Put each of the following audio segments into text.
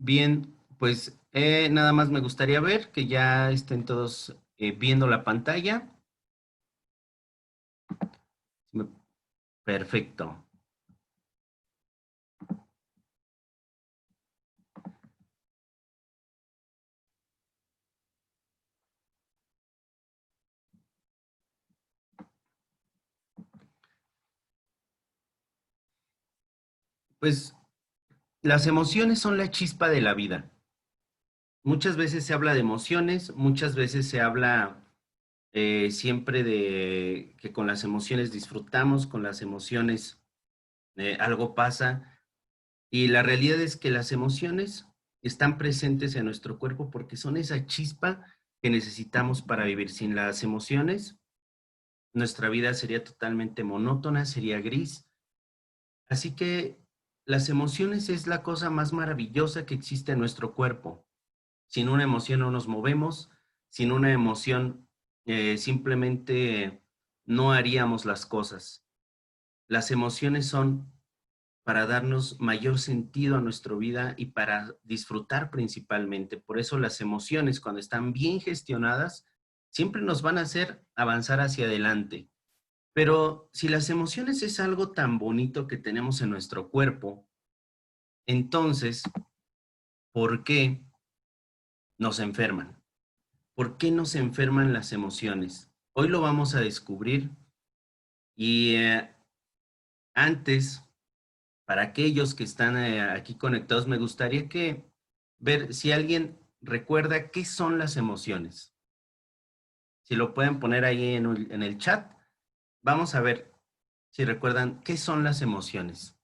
Bien, pues nada más me gustaría ver que ya estén todos viendo la pantalla. Me- Perfecto. Pues las emociones son la chispa de la vida. Muchas veces se habla de emociones, muchas veces se habla siempre de que con las emociones disfrutamos, con las emociones algo pasa. Y la realidad es que las emociones están presentes en nuestro cuerpo porque son esa chispa que necesitamos para vivir. Sin las emociones, nuestra vida sería totalmente monótona, sería gris. Así que las emociones es la cosa más maravillosa que existe en nuestro cuerpo. Sin una emoción no nos movemos, sin una emoción simplemente no haríamos las cosas. Las emociones son para darnos mayor sentido a nuestra vida y para disfrutar principalmente. Por eso las emociones, cuando están bien gestionadas, siempre nos van a hacer avanzar hacia adelante. Pero si las emociones es algo tan bonito que tenemos en nuestro cuerpo, entonces, ¿por qué nos enferman? ¿Por qué nos enferman las emociones? Hoy lo vamos a descubrir y antes, para aquellos que están aquí conectados, me gustaría que ver si alguien recuerda qué son las emociones. Si lo pueden poner ahí en el chat, vamos a ver si recuerdan qué son las emociones.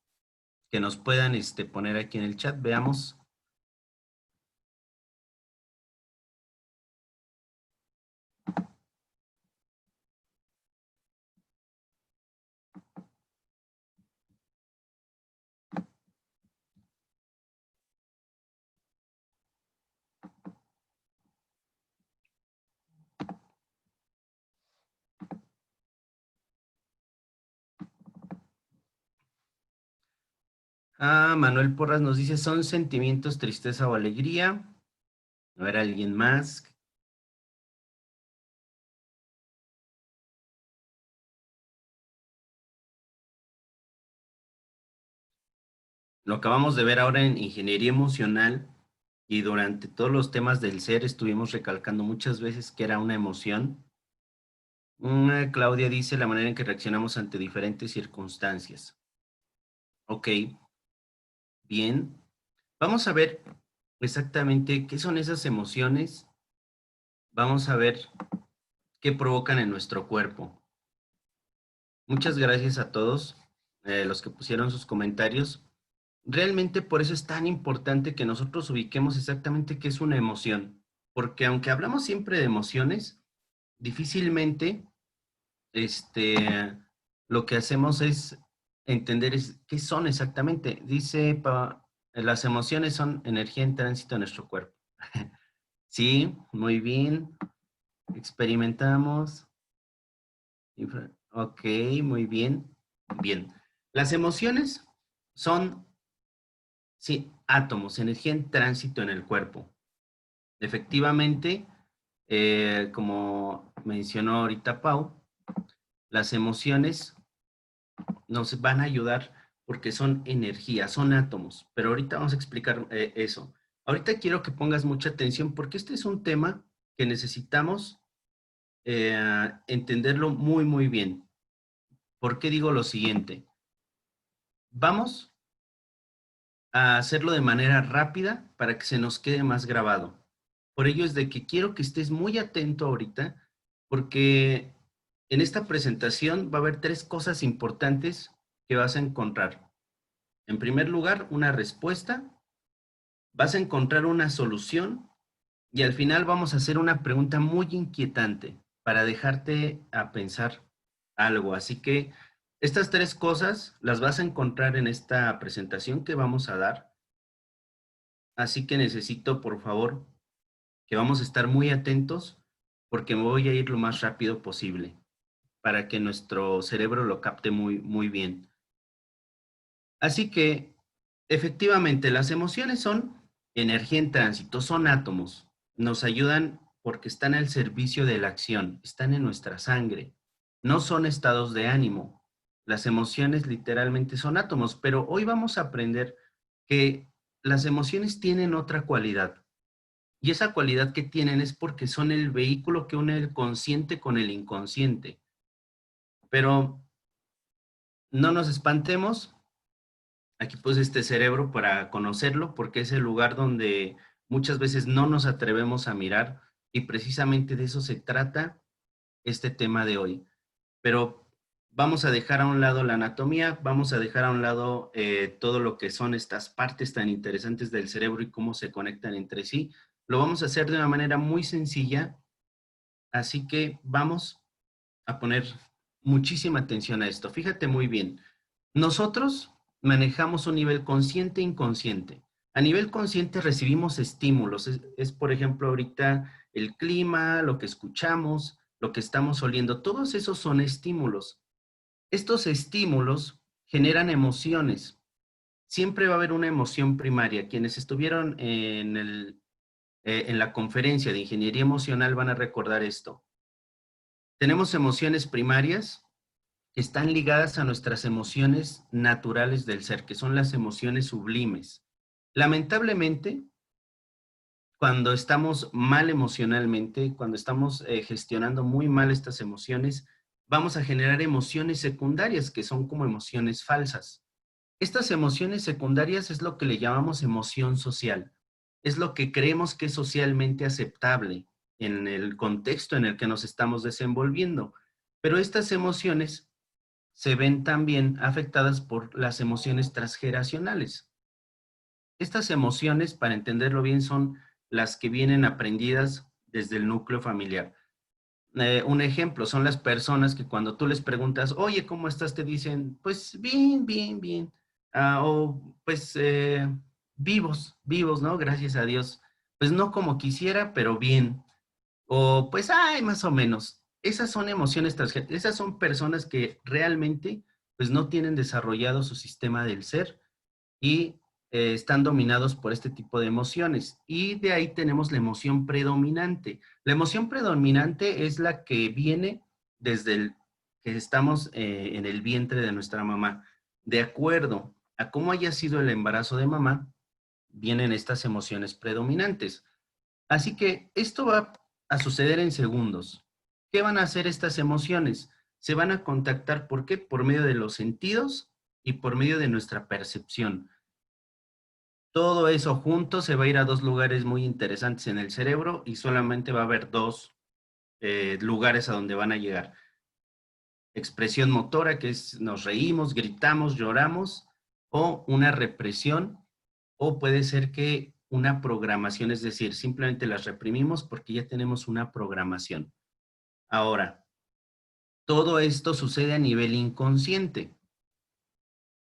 Que nos puedan poner aquí en el chat, veamos. Ah, Manuel Porras nos dice, son sentimientos, tristeza o alegría. A ver, alguien más. Lo acabamos de ver ahora en ingeniería emocional y durante todos los temas del ser estuvimos recalcando muchas veces que era una emoción. Claudia dice la manera en que reaccionamos ante diferentes circunstancias. Ok, bien. Vamos a ver exactamente qué son esas emociones. Vamos a ver qué provocan en nuestro cuerpo. Muchas gracias a todos los que pusieron sus comentarios. Realmente por eso es tan importante que nosotros ubiquemos exactamente qué es una emoción, porque aunque hablamos siempre de emociones, difícilmente lo que hacemos es entender qué son exactamente. Dice, las emociones son energía en tránsito en nuestro cuerpo. Sí, muy bien. Experimentamos. Ok, muy bien. Bien. Las emociones son, sí, átomos, energía en tránsito en el cuerpo. Efectivamente, como mencionó ahorita Pau, las emociones nos van a ayudar porque son energía, son átomos. Pero ahorita vamos a explicar eso. Ahorita quiero que pongas mucha atención porque este es un tema que necesitamos entenderlo muy, muy bien. ¿Por qué digo lo siguiente? Vamos a hacerlo de manera rápida para que se nos quede más grabado. Por ello es de que quiero que estés muy atento ahorita porque en esta presentación va a haber tres cosas importantes que vas a encontrar. En primer lugar, una respuesta, vas a encontrar una solución y al final vamos a hacer una pregunta muy inquietante para dejarte a pensar algo. Así que estas tres cosas las vas a encontrar en esta presentación que vamos a dar. Así que necesito, por favor, que vamos a estar muy atentos porque me voy a ir lo más rápido posible para que nuestro cerebro lo capte muy, muy bien. Así que, efectivamente, las emociones son energía en tránsito, son átomos. Nos ayudan porque están al servicio de la acción, están en nuestra sangre. No son estados de ánimo. Las emociones literalmente son átomos, pero hoy vamos a aprender que las emociones tienen otra cualidad. Y esa cualidad que tienen es porque son el vehículo que une el consciente con el inconsciente. Pero no nos espantemos, aquí puse este cerebro para conocerlo, porque es el lugar donde muchas veces no nos atrevemos a mirar y precisamente de eso se trata este tema de hoy. Pero vamos a dejar a un lado la anatomía, vamos a dejar a un lado todo lo que son estas partes tan interesantes del cerebro y cómo se conectan entre sí. Lo vamos a hacer de una manera muy sencilla, así que vamos a poner muchísima atención a esto. Fíjate muy bien. Nosotros manejamos un nivel consciente e inconsciente. A nivel consciente recibimos estímulos. Por ejemplo, ahorita el clima, lo que escuchamos, lo que estamos oliendo. Todos esos son estímulos. Estos estímulos generan emociones. Siempre va a haber una emoción primaria. Quienes estuvieron en la conferencia de ingeniería emocional van a recordar esto. Tenemos emociones primarias que están ligadas a nuestras emociones naturales del ser, que son las emociones sublimes. Lamentablemente, cuando estamos mal emocionalmente, cuando estamos gestionando muy mal estas emociones, vamos a generar emociones secundarias, que son como emociones falsas. Estas emociones secundarias es lo que le llamamos emoción social. Es lo que creemos que es socialmente aceptable en el contexto en el que nos estamos desenvolviendo. Pero estas emociones se ven también afectadas por las emociones transgeneracionales. Estas emociones, para entenderlo bien, son las que vienen aprendidas desde el núcleo familiar. Un ejemplo son las personas que cuando tú les preguntas, oye, ¿cómo estás? Te dicen, pues bien, bien, bien. O pues vivos, vivos, ¿no? Gracias a Dios. Pues no como quisiera, pero bien. O pues, ay, más o menos. Esas son emociones transgénicas. Esas son personas que realmente pues no tienen desarrollado su sistema del ser y están dominados por este tipo de emociones. Y de ahí tenemos la emoción predominante. La emoción predominante es la que viene desde el que estamos en el vientre de nuestra mamá. De acuerdo a cómo haya sido el embarazo de mamá, vienen estas emociones predominantes. Así que esto va a suceder en segundos. ¿Qué van a hacer estas emociones? Se van a contactar, ¿por qué? Por medio de los sentidos y por medio de nuestra percepción. Todo eso junto se va a ir a dos lugares muy interesantes en el cerebro y solamente va a haber dos lugares a donde van a llegar. Expresión motora, que es nos reímos, gritamos, lloramos, o una represión, o puede ser que una programación, es decir, simplemente las reprimimos porque ya tenemos una programación. Ahora, todo esto sucede a nivel inconsciente.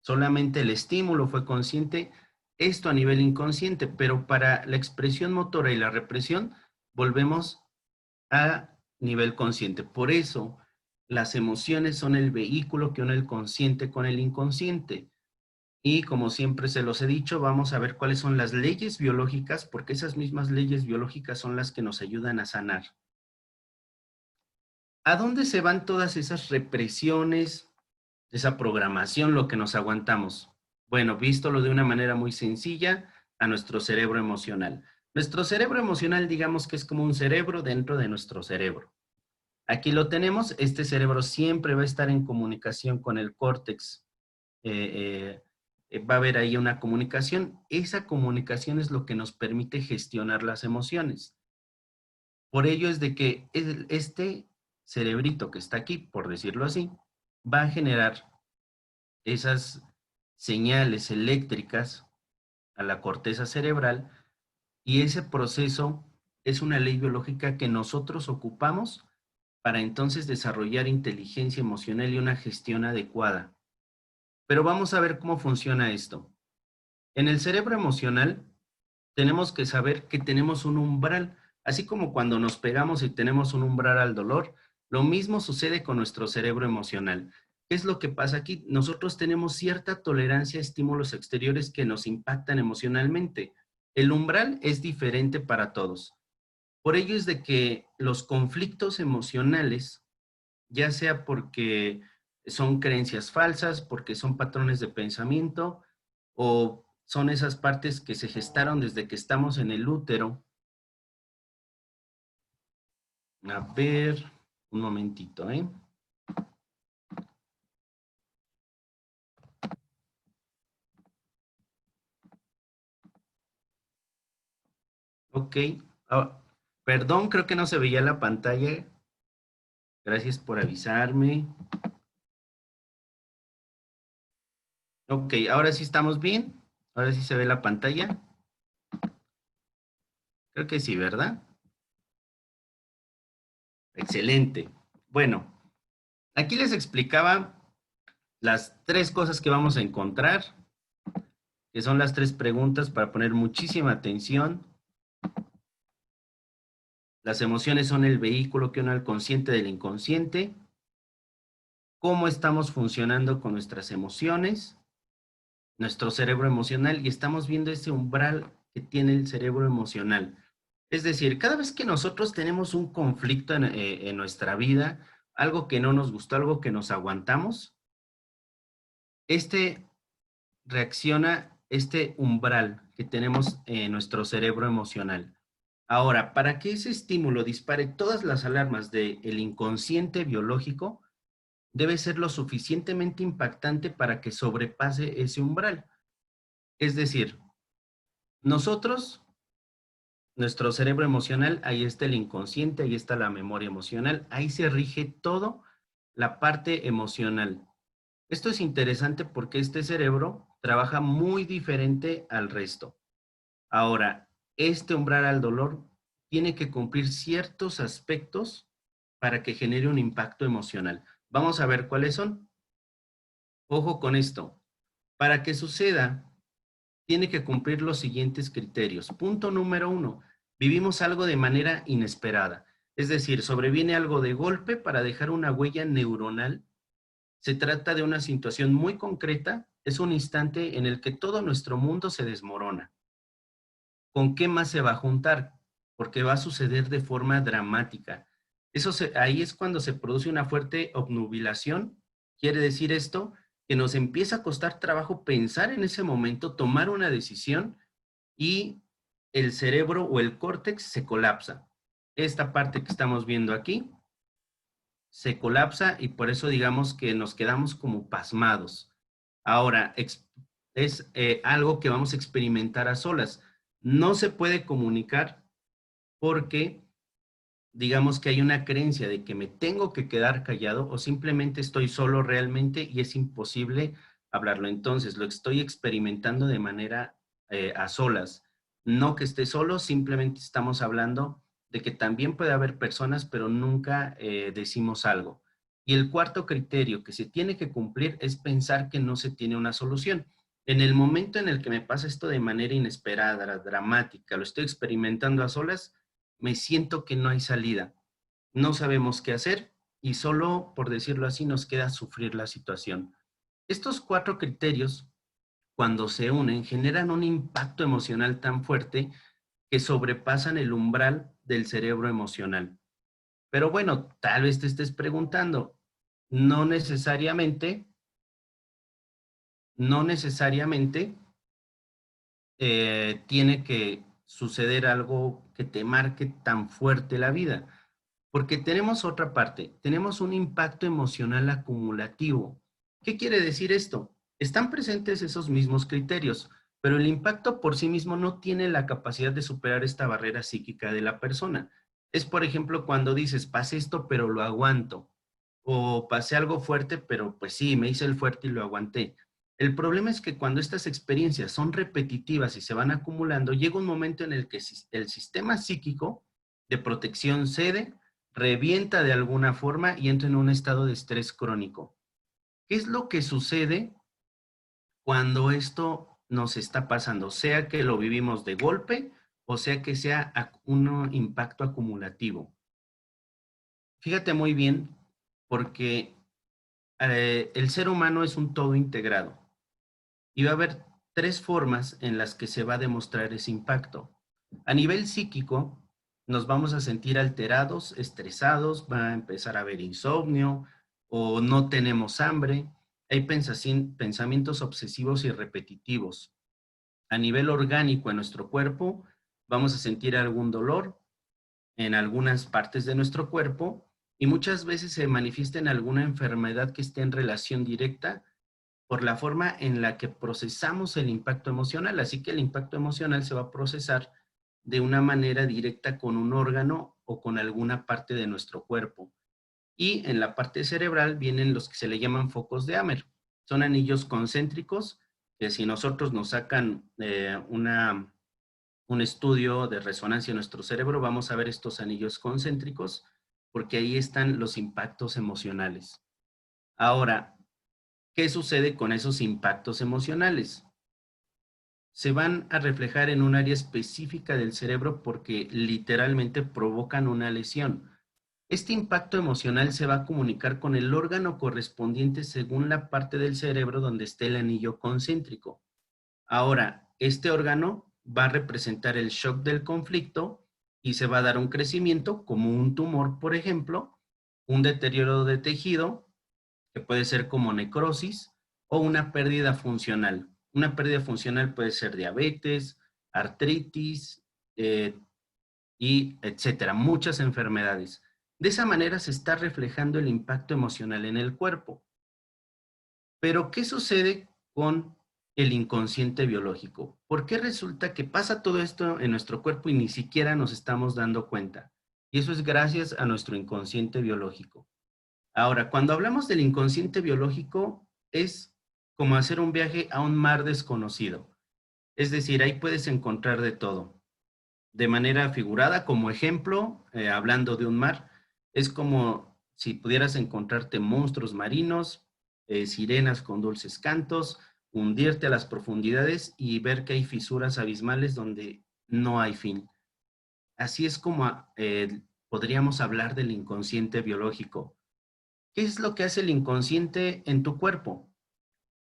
Solamente el estímulo fue consciente, esto a nivel inconsciente, pero para la expresión motora y la represión volvemos a nivel consciente. Por eso, las emociones son el vehículo que une el consciente con el inconsciente. Y como siempre se los he dicho, vamos a ver cuáles son las leyes biológicas, porque esas mismas leyes biológicas son las que nos ayudan a sanar. ¿A dónde se van todas esas represiones, esa programación, lo que nos aguantamos? Bueno, vístolo de una manera muy sencilla, a nuestro cerebro emocional. Nuestro cerebro emocional, digamos que es como un cerebro dentro de nuestro cerebro. Aquí lo tenemos, este cerebro siempre va a estar en comunicación con el córtex. Va a haber ahí una comunicación. Esa comunicación es lo que nos permite gestionar las emociones. Por ello es de que este cerebrito que está aquí, por decirlo así, va a generar esas señales eléctricas a la corteza cerebral y ese proceso es una ley biológica que nosotros ocupamos para entonces desarrollar inteligencia emocional y una gestión adecuada. Pero vamos a ver cómo funciona esto. En el cerebro emocional tenemos que saber que tenemos un umbral, así como cuando nos pegamos y tenemos un umbral al dolor, lo mismo sucede con nuestro cerebro emocional. ¿Qué es lo que pasa aquí? Nosotros tenemos cierta tolerancia a estímulos exteriores que nos impactan emocionalmente. El umbral es diferente para todos. Por ello es de que los conflictos emocionales, ya sea porque son creencias falsas, porque son patrones de pensamiento, o son esas partes que se gestaron desde que estamos en el útero. A ver, un momentito, ¿eh? Ok. Ah, perdón, creo que no se veía la pantalla. Gracias por avisarme. Ok, ahora sí estamos bien. Ahora sí se ve la pantalla. Creo que sí, ¿verdad? Excelente. Bueno, aquí les explicaba las tres cosas que vamos a encontrar, que son las tres preguntas para poner muchísima atención. Las emociones son el vehículo que une al consciente del inconsciente. Cómo estamos funcionando con nuestras emociones, nuestro cerebro emocional, y estamos viendo ese umbral que tiene el cerebro emocional. Es decir, cada vez que nosotros tenemos un conflicto en nuestra vida, algo que no nos gustó, algo que nos aguantamos, este reacciona este umbral que tenemos en nuestro cerebro emocional. Ahora, para que ese estímulo dispare todas las alarmas del inconsciente biológico, debe ser lo suficientemente impactante para que sobrepase ese umbral. Es decir, nosotros, nuestro cerebro emocional, ahí está el inconsciente, ahí está la memoria emocional, ahí se rige todo la parte emocional. Esto es interesante porque este cerebro trabaja muy diferente al resto. Ahora, este umbral al dolor tiene que cumplir ciertos aspectos para que genere un impacto emocional. Vamos a ver cuáles son. Ojo con esto. Para que suceda, tiene que cumplir los siguientes criterios. Punto número uno, vivimos algo de manera inesperada. Es decir, sobreviene algo de golpe para dejar una huella neuronal. Se trata de una situación muy concreta, es un instante en el que todo nuestro mundo se desmorona. ¿Con qué más se va a juntar? Porque va a suceder de forma dramática. Ahí es cuando se produce una fuerte obnubilación. Quiere decir esto que nos empieza a costar trabajo pensar en ese momento, tomar una decisión y el cerebro o el córtex se colapsa. Esta parte que estamos viendo aquí se colapsa y por eso digamos que nos quedamos como pasmados. Ahora, es algo que vamos a experimentar a solas. No se puede comunicar porque digamos que hay una creencia de que me tengo que quedar callado o simplemente estoy solo realmente y es imposible hablarlo. Entonces, lo estoy experimentando de manera a solas. No que esté solo, simplemente estamos hablando de que también puede haber personas, pero nunca decimos algo. Y el cuarto criterio que se tiene que cumplir es pensar que no se tiene una solución. En el momento en el que me pasa esto de manera inesperada, dramática, lo estoy experimentando a solas, me siento que no hay salida. No sabemos qué hacer y solo, por decirlo así, nos queda sufrir la situación. Estos cuatro criterios, cuando se unen, generan un impacto emocional tan fuerte que sobrepasan el umbral del cerebro emocional. Pero bueno, tal vez te estés preguntando, no necesariamente, no necesariamente tiene que suceder algo que te marque tan fuerte la vida. Porque tenemos otra parte, tenemos un impacto emocional acumulativo. ¿Qué quiere decir esto? Están presentes esos mismos criterios, pero el impacto por sí mismo no tiene la capacidad de superar esta barrera psíquica de la persona. Es, por ejemplo, cuando dices, pasé esto, pero lo aguanto. O pasé algo fuerte, pero pues sí, me hice el fuerte y lo aguanté. El problema es que cuando estas experiencias son repetitivas y se van acumulando, llega un momento en el que el sistema psíquico de protección cede, revienta de alguna forma y entra en un estado de estrés crónico. ¿Qué es lo que sucede cuando esto nos está pasando? Sea que lo vivimos de golpe o sea que sea un impacto acumulativo. Fíjate muy bien porque el ser humano es un todo integrado y va a haber tres formas en las que se va a demostrar ese impacto. A nivel psíquico, nos vamos a sentir alterados, estresados, va a empezar a haber insomnio o no tenemos hambre. Hay pensamientos obsesivos y repetitivos. A nivel orgánico en nuestro cuerpo, vamos a sentir algún dolor en algunas partes de nuestro cuerpo y muchas veces se manifiesta en alguna enfermedad que esté en relación directa por la forma en la que procesamos el impacto emocional. Así que el impacto emocional se va a procesar de una manera directa con un órgano o con alguna parte de nuestro cuerpo. Y en la parte cerebral vienen los que se le llaman focos de Amer. Son anillos concéntricos que si nosotros nos sacan un estudio de resonancia en nuestro cerebro, vamos a ver estos anillos concéntricos porque ahí están los impactos emocionales. Ahora, ¿qué sucede con esos impactos emocionales? Se van a reflejar en un área específica del cerebro porque literalmente provocan una lesión. Este impacto emocional se va a comunicar con el órgano correspondiente según la parte del cerebro donde esté el anillo concéntrico. Ahora, este órgano va a representar el shock del conflicto y se va a dar un crecimiento como un tumor, por ejemplo, un deterioro de tejido, que puede ser como necrosis, o una pérdida funcional. Una pérdida funcional puede ser diabetes, artritis, eh, y etcétera, muchas enfermedades. De esa manera se está reflejando el impacto emocional en el cuerpo. Pero, ¿qué sucede con el inconsciente biológico? ¿Por qué resulta que pasa todo esto en nuestro cuerpo y ni siquiera nos estamos dando cuenta? Y eso es gracias a nuestro inconsciente biológico. Ahora, cuando hablamos del inconsciente biológico, es como hacer un viaje a un mar desconocido. Es decir, ahí puedes encontrar de todo. De manera figurada, como ejemplo, hablando de un mar, es como si pudieras encontrarte monstruos marinos, sirenas con dulces cantos, hundirte a las profundidades y ver que hay fisuras abismales donde no hay fin. Así es como podríamos hablar del inconsciente biológico. ¿Qué es lo que hace el inconsciente en tu cuerpo?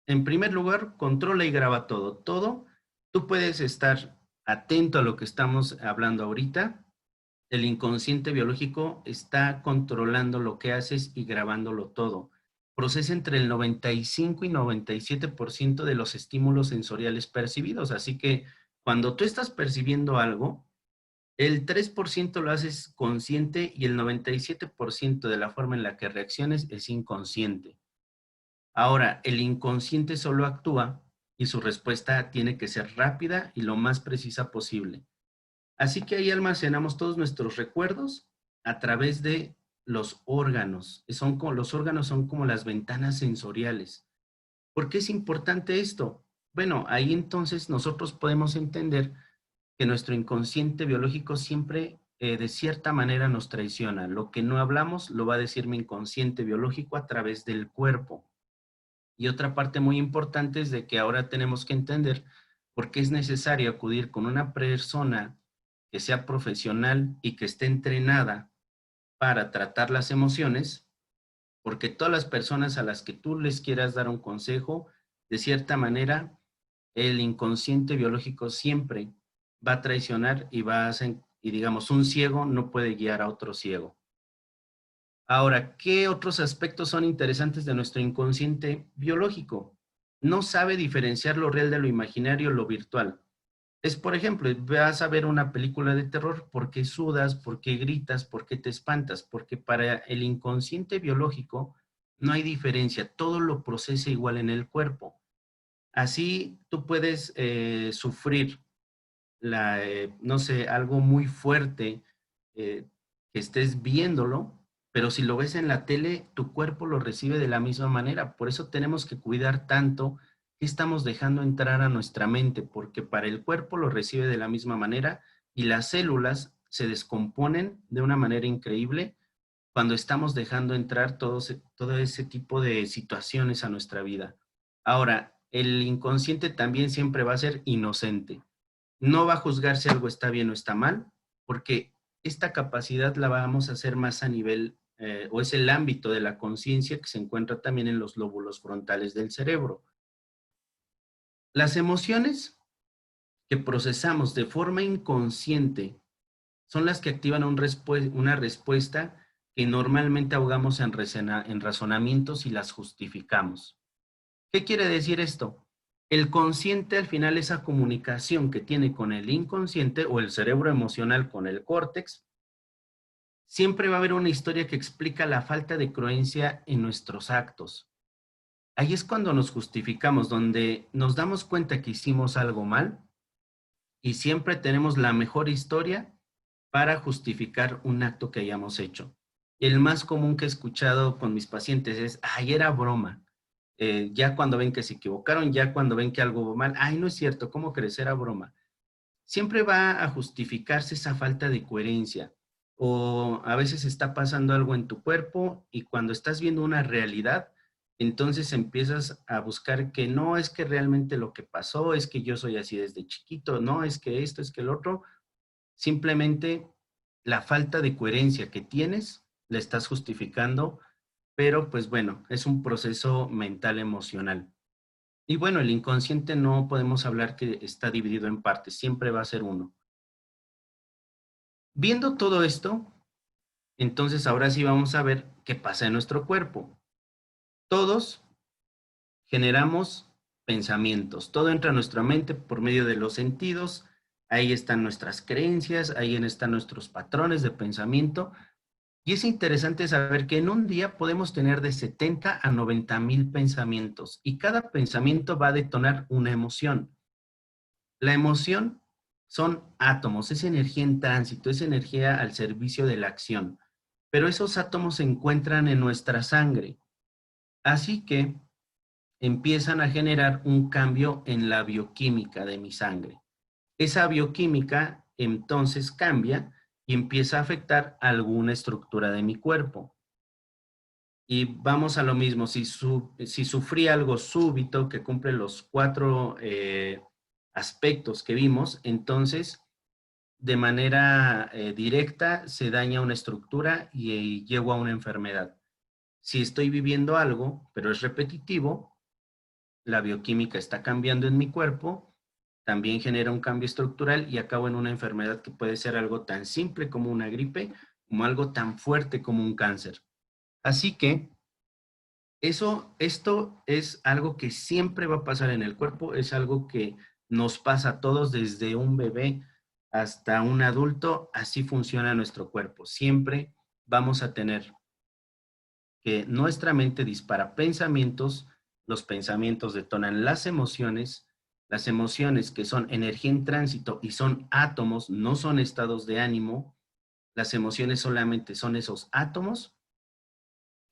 En primer lugar, controla y graba todo. Todo, tú puedes estar atento a lo que estamos hablando ahorita. El inconsciente biológico está controlando lo que haces y grabándolo todo. Procesa entre el 95 y 97% de los estímulos sensoriales percibidos. Así que cuando tú estás percibiendo algo, el 3% lo haces consciente y el 97% de la forma en la que reacciones es inconsciente. Ahora, el inconsciente solo actúa y su respuesta tiene que ser rápida y lo más precisa posible. Así que ahí almacenamos todos nuestros recuerdos a través de los órganos. Los órganos son como las ventanas sensoriales. ¿Por qué es importante esto? Bueno, ahí entonces nosotros podemos entender que nuestro inconsciente biológico siempre de cierta manera nos traiciona. Lo que no hablamos lo va a decir mi inconsciente biológico a través del cuerpo. Y otra parte muy importante es de que ahora tenemos que entender por qué es necesario acudir con una persona que sea profesional y que esté entrenada para tratar las emociones, porque todas las personas a las que tú les quieras dar un consejo, de cierta manera, el inconsciente biológico siempre va a traicionar y va a hacer, y digamos, un ciego no puede guiar a otro ciego. Ahora, ¿qué otros aspectos son interesantes de nuestro inconsciente biológico? No sabe diferenciar lo real de lo imaginario, lo virtual. Es, por ejemplo, vas a ver una película de terror, ¿por qué sudas? ¿Por qué gritas? ¿Por qué te espantas? Porque para el inconsciente biológico no hay diferencia, todo lo procesa igual en el cuerpo. Así tú puedes sufrir no sé, algo muy fuerte, que estés viéndolo, pero si lo ves en la tele, tu cuerpo lo recibe de la misma manera. Por eso tenemos que cuidar tanto qué estamos dejando entrar a nuestra mente, porque para el cuerpo lo recibe de la misma manera y las células se descomponen de una manera increíble cuando estamos dejando entrar todo ese tipo de situaciones a nuestra vida. Ahora, el inconsciente también siempre va a ser inocente. No va a juzgar si algo está bien o está mal, porque esta capacidad la vamos a hacer más a nivel, o es el ámbito de la conciencia que se encuentra también en los lóbulos frontales del cerebro. Las emociones que procesamos de forma inconsciente son las que activan una respuesta que normalmente ahogamos en razonamientos y las justificamos. ¿Qué quiere decir esto? El consciente al final, esa comunicación que tiene con el inconsciente o el cerebro emocional con el córtex, siempre va a haber una historia que explica la falta de creencia en nuestros actos. Ahí es cuando nos justificamos, donde nos damos cuenta que hicimos algo mal y siempre tenemos la mejor historia para justificar un acto que hayamos hecho. El más común que he escuchado con mis pacientes es, ay, era broma. Ya cuando ven que se equivocaron, ya cuando ven que algo va mal, ay, no es cierto, ¿cómo crees? Era broma. Siempre va a justificarse esa falta de coherencia. O a veces está pasando algo en tu cuerpo y cuando estás viendo una realidad, entonces empiezas a buscar que no es que realmente lo que pasó, es que yo soy así desde chiquito, no, es que esto, es que el otro. Simplemente la falta de coherencia que tienes la estás justificando, pero pues bueno, es un proceso mental emocional. Y bueno, el inconsciente no podemos hablar que está dividido en partes, siempre va a ser uno. Viendo todo esto, entonces ahora sí vamos a ver qué pasa en nuestro cuerpo. Todos generamos pensamientos, todo entra a nuestra mente por medio de los sentidos, ahí están nuestras creencias, ahí están nuestros patrones de pensamiento. Y es interesante saber que en un día podemos tener de 70 a 90,000 pensamientos y cada pensamiento va a detonar una emoción. La emoción son átomos, es energía en tránsito, es energía al servicio de la acción, pero esos átomos se encuentran en nuestra sangre, así que empiezan a generar un cambio en la bioquímica de mi sangre. Esa bioquímica entonces cambia y empieza a afectar alguna estructura de mi cuerpo. Y vamos a lo mismo, si sufrí algo súbito que cumple los cuatro aspectos que vimos, entonces de manera directa se daña una estructura y llego a una enfermedad. Si estoy viviendo algo, pero es repetitivo, la bioquímica está cambiando en mi cuerpo, también genera un cambio estructural y acabo en una enfermedad que puede ser algo tan simple como una gripe, como algo tan fuerte como un cáncer. Así que esto es algo que siempre va a pasar en el cuerpo, es algo que nos pasa a todos desde un bebé hasta un adulto, así funciona nuestro cuerpo. Siempre vamos a tener que nuestra mente dispara pensamientos, los pensamientos detonan las emociones que son energía en tránsito y son átomos, no son estados de ánimo, las emociones solamente son esos átomos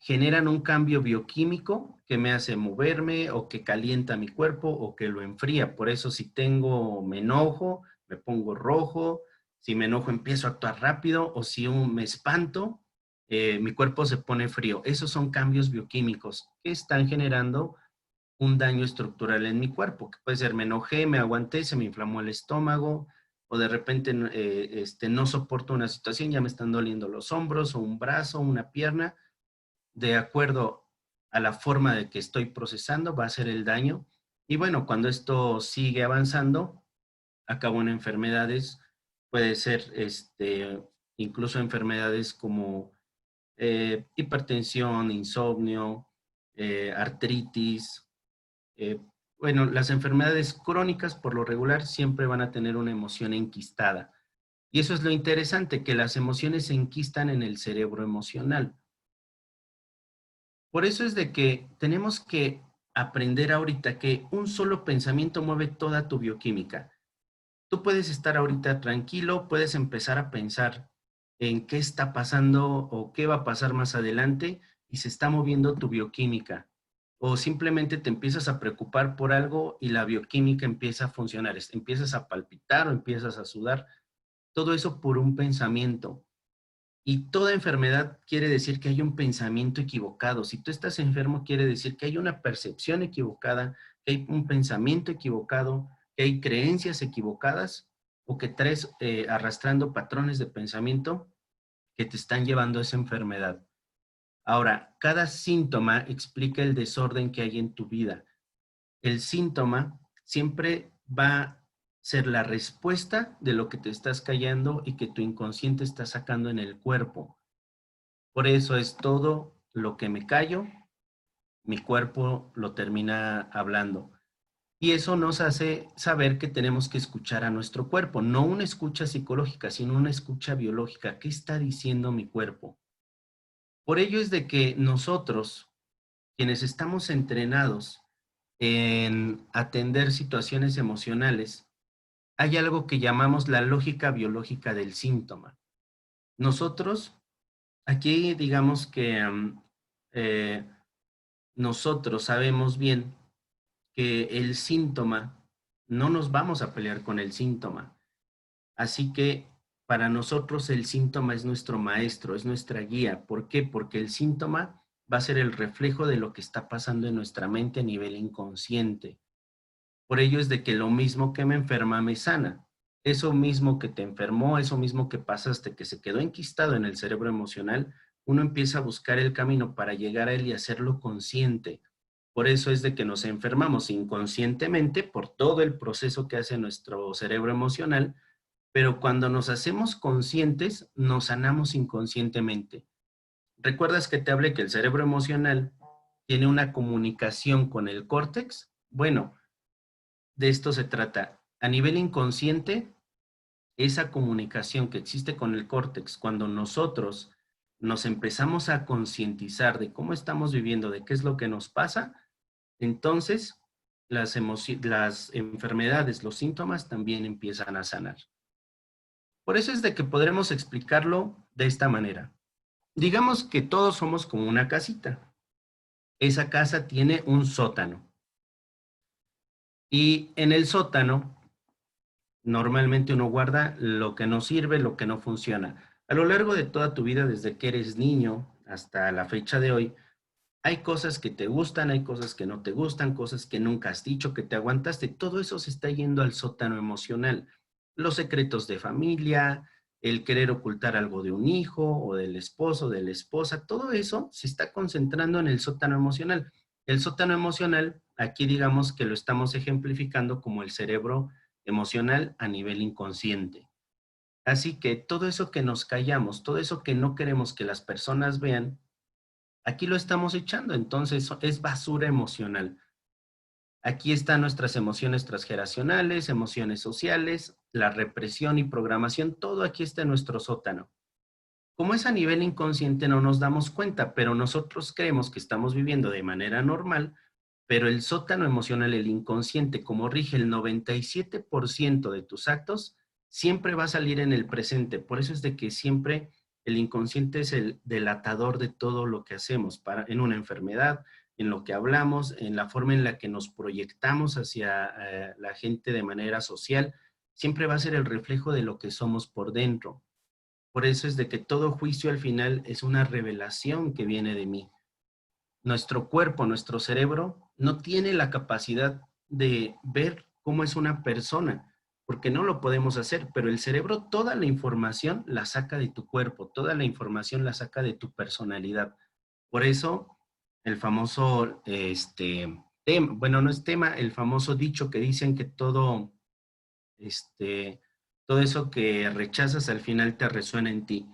generan un cambio bioquímico que me hace moverme o que calienta mi cuerpo o que lo enfría. Por eso si me enojo, me pongo rojo, si me enojo empiezo a actuar rápido o si me espanto, mi cuerpo se pone frío. Esos son cambios bioquímicos que están generando un daño estructural en mi cuerpo, que puede ser me enojé, me aguanté, se me inflamó el estómago o de repente no soporto una situación, ya me están doliendo los hombros o un brazo, una pierna de acuerdo a la forma de que estoy procesando, va a ser el daño. Y bueno, cuando esto sigue avanzando, acabo en enfermedades, puede ser incluso enfermedades como hipertensión, insomnio, artritis. eh, bueno, las enfermedades crónicas por lo regular siempre van a tener una emoción enquistada. Y eso es lo interesante, que las emociones se enquistan en el cerebro emocional. Por eso es de que tenemos que aprender ahorita que un solo pensamiento mueve toda tu bioquímica. Tú puedes estar ahorita tranquilo, puedes empezar a pensar en qué está pasando o qué va a pasar más adelante y se está moviendo tu bioquímica. O simplemente te empiezas a preocupar por algo y la bioquímica empieza a funcionar, empiezas a palpitar o empiezas a sudar. Todo eso por un pensamiento. Y toda enfermedad quiere decir que hay un pensamiento equivocado. Si tú estás enfermo, quiere decir que hay una percepción equivocada, que hay un pensamiento equivocado, que hay creencias equivocadas o que traes arrastrando patrones de pensamiento que te están llevando a esa enfermedad. Ahora, cada síntoma explica el desorden que hay en tu vida. El síntoma siempre va a ser la respuesta de lo que te estás callando y que tu inconsciente está sacando en el cuerpo. Por eso es todo lo que me callo, mi cuerpo lo termina hablando. Y eso nos hace saber que tenemos que escuchar a nuestro cuerpo, no una escucha psicológica, sino una escucha biológica. ¿Qué está diciendo mi cuerpo? Por ello es de que nosotros, quienes estamos entrenados en atender situaciones emocionales, hay algo que llamamos la lógica biológica del síntoma. Nosotros, aquí digamos que eh, nosotros sabemos bien que el síntoma, no nos vamos a pelear con el síntoma. Así que para nosotros el síntoma es nuestro maestro, es nuestra guía. ¿Por qué? Porque el síntoma va a ser el reflejo de lo que está pasando en nuestra mente a nivel inconsciente. Por ello es de que lo mismo que me enferma me sana. Eso mismo que te enfermó, eso mismo que pasaste, que se quedó enquistado en el cerebro emocional, uno empieza a buscar el camino para llegar a él y hacerlo consciente. Por eso es de que nos enfermamos inconscientemente por todo el proceso que hace nuestro cerebro emocional, pero cuando nos hacemos conscientes, nos sanamos inconscientemente. ¿Recuerdas que te hablé que el cerebro emocional tiene una comunicación con el córtex? Bueno, de esto se trata. A nivel inconsciente, esa comunicación que existe con el córtex, cuando nosotros nos empezamos a concientizar de cómo estamos viviendo, de qué es lo que nos pasa, entonces las enfermedades, los síntomas también empiezan a sanar. Por eso es de que podremos explicarlo de esta manera. Digamos que todos somos como una casita. Esa casa tiene un sótano. Y en el sótano, normalmente uno guarda lo que no sirve, lo que no funciona. A lo largo de toda tu vida, desde que eres niño hasta la fecha de hoy, hay cosas que te gustan, hay cosas que no te gustan, cosas que nunca has dicho, que te aguantaste. Todo eso se está yendo al sótano emocional. Los secretos de familia, el querer ocultar algo de un hijo o del esposo, de la esposa, todo eso se está concentrando en el sótano emocional. El sótano emocional, aquí digamos que lo estamos ejemplificando como el cerebro emocional a nivel inconsciente. Así que todo eso que nos callamos, todo eso que no queremos que las personas vean, aquí lo estamos echando, entonces es basura emocional. Aquí están nuestras emociones transgeneracionales, emociones sociales, la represión y programación, todo aquí está en nuestro sótano. Como es a nivel inconsciente no nos damos cuenta, pero nosotros creemos que estamos viviendo de manera normal, pero el sótano emocional, el inconsciente, como rige el 97% de tus actos, siempre va a salir en el presente. Por eso es de que siempre el inconsciente es el delatador de todo lo que hacemos en una enfermedad, en lo que hablamos, en la forma en la que nos proyectamos hacia la gente de manera social. Siempre va a ser el reflejo de lo que somos por dentro. Por eso es de que todo juicio al final es una revelación que viene de mí. Nuestro cuerpo, nuestro cerebro, no tiene la capacidad de ver cómo es una persona, porque no lo podemos hacer, pero el cerebro toda la información la saca de tu cuerpo, toda la información la saca de tu personalidad. Por eso, el famoso, tema, bueno, no es tema, el famoso dicho que dicen que este, todo eso que rechazas al final te resuena en ti.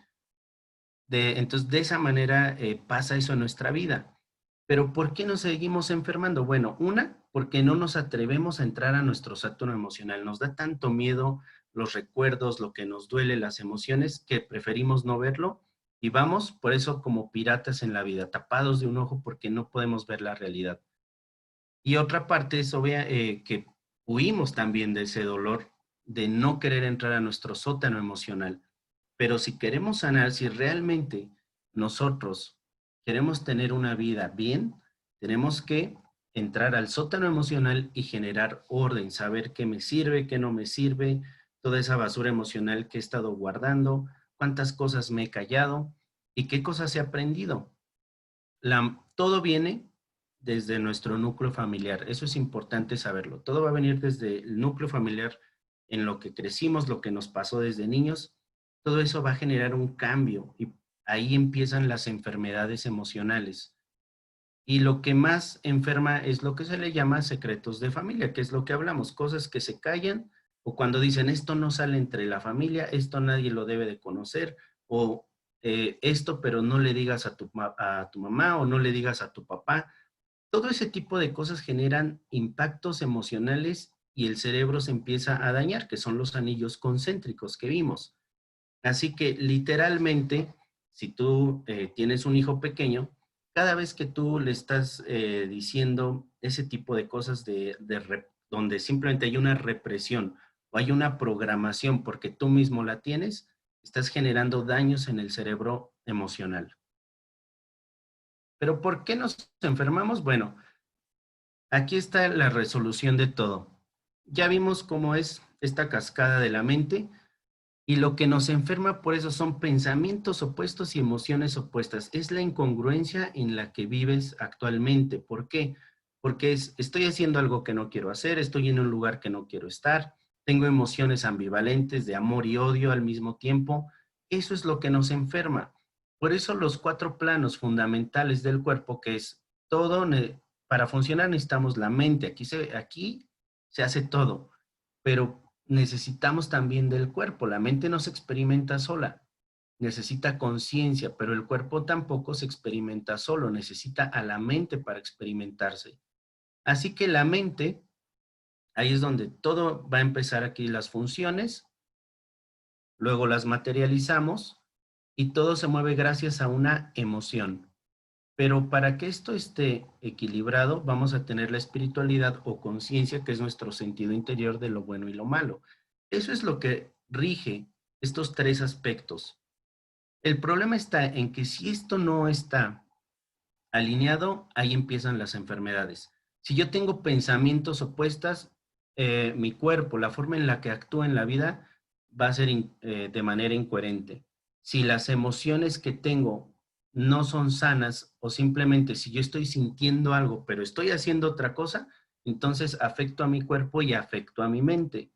Entonces, de esa manera pasa eso en nuestra vida. Pero ¿por qué nos seguimos enfermando? Bueno, una, porque no nos atrevemos a entrar a nuestro sótano emocional. Nos da tanto miedo los recuerdos, lo que nos duele, las emociones, que preferimos no verlo y vamos por eso como piratas en la vida, tapados de un ojo porque no podemos ver la realidad. Y otra parte es obvia que huimos también de ese dolor de no querer entrar a nuestro sótano emocional. Pero si queremos sanar, si realmente nosotros queremos tener una vida bien, tenemos que entrar al sótano emocional y generar orden, saber qué me sirve, qué no me sirve, toda esa basura emocional que he estado guardando, cuántas cosas me he callado y qué cosas he aprendido. Todo viene desde nuestro núcleo familiar. Eso es importante saberlo. Todo va a venir desde el núcleo familiar en lo que crecimos, lo que nos pasó desde niños. Todo eso va a generar un cambio y ahí empiezan las enfermedades emocionales. Y lo que más enferma es lo que se le llama secretos de familia, que es lo que hablamos, cosas que se callan o cuando dicen esto no sale entre la familia, esto nadie lo debe de conocer o esto pero no le digas a tu mamá o no le digas a tu papá. Todo ese tipo de cosas generan impactos emocionales y el cerebro se empieza a dañar, que son los anillos concéntricos que vimos. Así que literalmente, si tú tienes un hijo pequeño, cada vez que tú le estás diciendo ese tipo de cosas donde simplemente hay una represión o hay una programación porque tú mismo la tienes, estás generando daños en el cerebro emocional. Pero ¿por qué nos enfermamos? Bueno, aquí está la resolución de todo. Ya vimos cómo es esta cascada de la mente. Y lo que nos enferma por eso son pensamientos opuestos y emociones opuestas. Es la incongruencia en la que vives actualmente. ¿Por qué? Porque estoy haciendo algo que no quiero hacer, estoy en un lugar que no quiero estar, tengo emociones ambivalentes de amor y odio al mismo tiempo. Eso es lo que nos enferma. Por eso los cuatro planos fundamentales del cuerpo, que es todo, para funcionar necesitamos la mente. Aquí se hace todo, pero necesitamos también del cuerpo. La mente no se experimenta sola, necesita conciencia, pero el cuerpo tampoco se experimenta solo, necesita a la mente para experimentarse. Así que la mente, ahí es donde todo va a empezar aquí, las funciones, luego las materializamos y todo se mueve gracias a una emoción. Pero para que esto esté equilibrado, vamos a tener la espiritualidad o conciencia, que es nuestro sentido interior de lo bueno y lo malo. Eso es lo que rige estos tres aspectos. El problema está en que si esto no está alineado, ahí empiezan las enfermedades. Si yo tengo pensamientos opuestos, mi cuerpo, la forma en la que actúa en la vida, va a ser de manera incoherente. Si las emociones que tengo no son sanas o simplemente si yo estoy sintiendo algo, pero estoy haciendo otra cosa, entonces afecto a mi cuerpo y afecto a mi mente.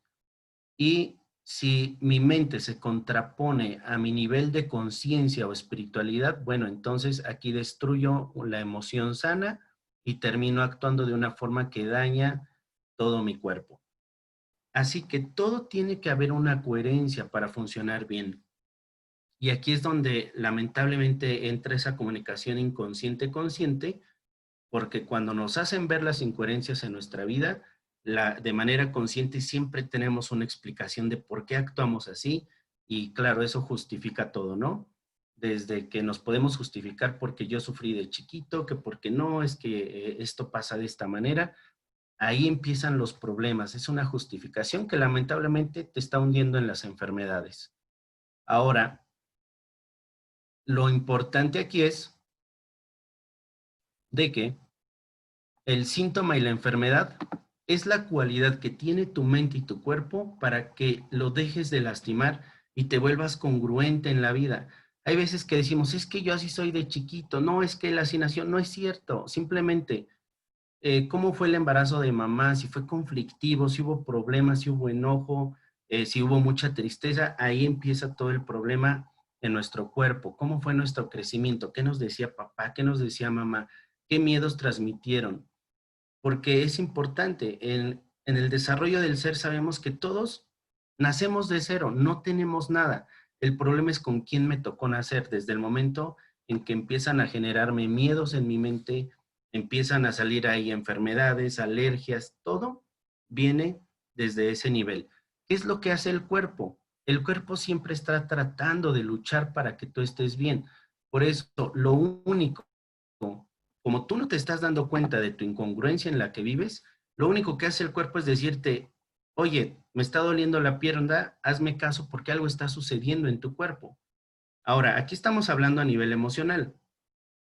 Y si mi mente se contrapone a mi nivel de conciencia o espiritualidad, bueno, entonces aquí destruyo la emoción sana y termino actuando de una forma que daña todo mi cuerpo. Así que todo tiene que haber una coherencia para funcionar bien. Y aquí es donde lamentablemente entra esa comunicación inconsciente-consciente, porque cuando nos hacen ver las incoherencias en nuestra vida, de manera consciente siempre tenemos una explicación de por qué actuamos así y claro, eso justifica todo, ¿no? Desde que nos podemos justificar porque yo sufrí de chiquito, que porque no, es que esto pasa de esta manera, ahí empiezan los problemas, es una justificación que lamentablemente te está hundiendo en las enfermedades. Ahora, lo importante aquí es de que el síntoma y la enfermedad es la cualidad que tiene tu mente y tu cuerpo para que lo dejes de lastimar y te vuelvas congruente en la vida. Hay veces que decimos, es que yo así soy de chiquito, no, es que la así nació, no es cierto, simplemente cómo fue el embarazo de mamá, si fue conflictivo, si hubo problemas, si hubo enojo, si hubo mucha tristeza, ahí empieza todo el problema en nuestro cuerpo, cómo fue nuestro crecimiento, qué nos decía papá, qué nos decía mamá, qué miedos transmitieron porque es importante. En el desarrollo del ser sabemos que todos nacemos de cero, no tenemos nada. El problema es con quién me tocó nacer, desde el momento en que empiezan a generarme miedos en mi mente, empiezan a salir ahí enfermedades, alergias, todo viene desde ese nivel. ¿Qué es lo que hace el cuerpo? El cuerpo siempre está tratando de luchar para que tú estés bien. Por eso, lo único como tú no te estás dando cuenta de tu incongruencia en la que vives, lo único que hace el cuerpo es decirte, oye, me está doliendo la pierna, hazme caso porque algo está sucediendo en tu cuerpo. Ahora, aquí estamos hablando a nivel emocional.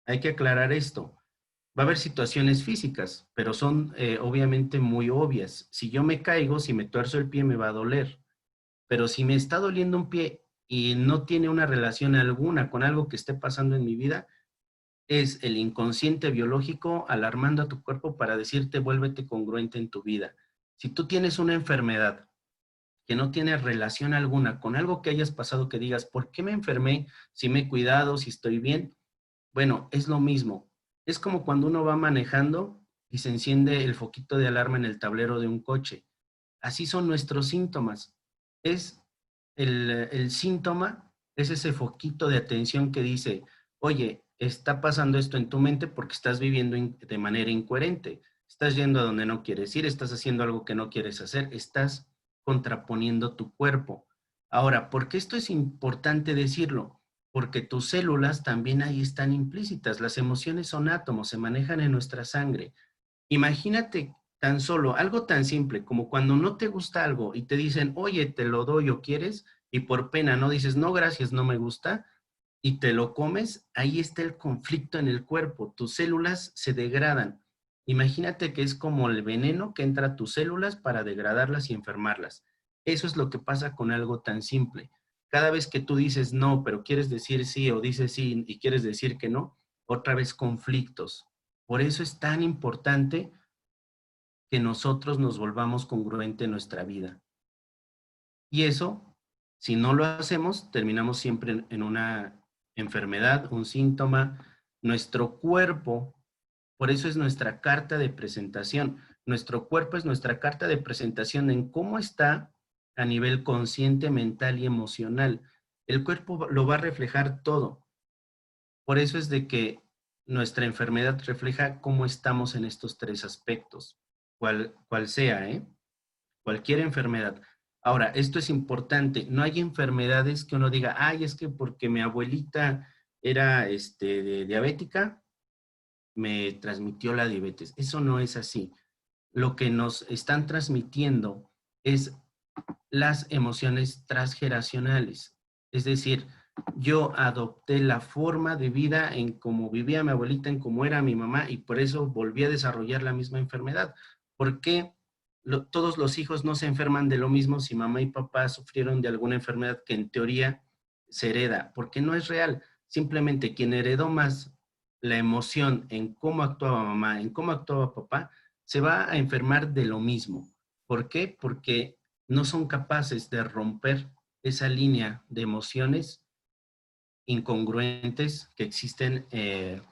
Hay que aclarar esto. Va a haber situaciones físicas, pero son obviamente muy obvias. Si yo me caigo, si me tuerzo el pie, me va a doler. Pero si me está doliendo un pie y no tiene una relación alguna con algo que esté pasando en mi vida, es el inconsciente biológico alarmando a tu cuerpo para decirte vuélvete congruente en tu vida. Si tú tienes una enfermedad que no tiene relación alguna con algo que hayas pasado que digas, ¿por qué me enfermé? Si me he cuidado, si estoy bien. Bueno, es lo mismo. Es como cuando uno va manejando y se enciende el foquito de alarma en el tablero de un coche. Así son nuestros síntomas. Es el síntoma, es ese foquito de atención que dice, oye, está pasando esto en tu mente porque estás viviendo de manera incoherente. Estás yendo a donde no quieres ir, estás haciendo algo que no quieres hacer, estás contraponiendo tu cuerpo. Ahora, ¿por qué esto es importante decirlo? Porque tus células también ahí están implícitas. Las emociones son átomos, se manejan en nuestra sangre. Imagínate tan solo algo tan simple como cuando no te gusta algo y te dicen, oye, te lo doy o quieres, y por pena no dices, no, gracias, no me gusta, y te lo comes, ahí está el conflicto en el cuerpo, tus células se degradan. Imagínate que es como el veneno que entra a tus células para degradarlas y enfermarlas. Eso es lo que pasa con algo tan simple. Cada vez que tú dices no, pero quieres decir sí o dices sí y quieres decir que no, otra vez conflictos. Por eso es tan importante que nosotros nos volvamos congruente en nuestra vida. Y eso, si no lo hacemos, terminamos siempre en una enfermedad, un síntoma. Nuestro cuerpo, por eso es nuestra carta de presentación. Nuestro cuerpo es nuestra carta de presentación en cómo está a nivel consciente, mental y emocional. El cuerpo lo va a reflejar todo. Por eso es de que nuestra enfermedad refleja cómo estamos en estos tres aspectos, cual sea, ¿eh? Cualquier enfermedad. Ahora, esto es importante, no hay enfermedades que uno diga, ay, es que porque mi abuelita era diabética, me transmitió la diabetes. Eso no es así. Lo que nos están transmitiendo es las emociones transgeneracionales. Es decir, yo adopté la forma de vida en cómo vivía mi abuelita, en cómo era mi mamá, y por eso volví a desarrollar la misma enfermedad. ¿Por qué todos los hijos no se enferman de lo mismo si mamá y papá sufrieron de alguna enfermedad que en teoría se hereda? Porque no es real. Simplemente quien heredó más la emoción en cómo actuaba mamá, en cómo actuaba papá, se va a enfermar de lo mismo. ¿Por qué? Porque no son capaces de romper esa línea de emociones incongruentes que existen en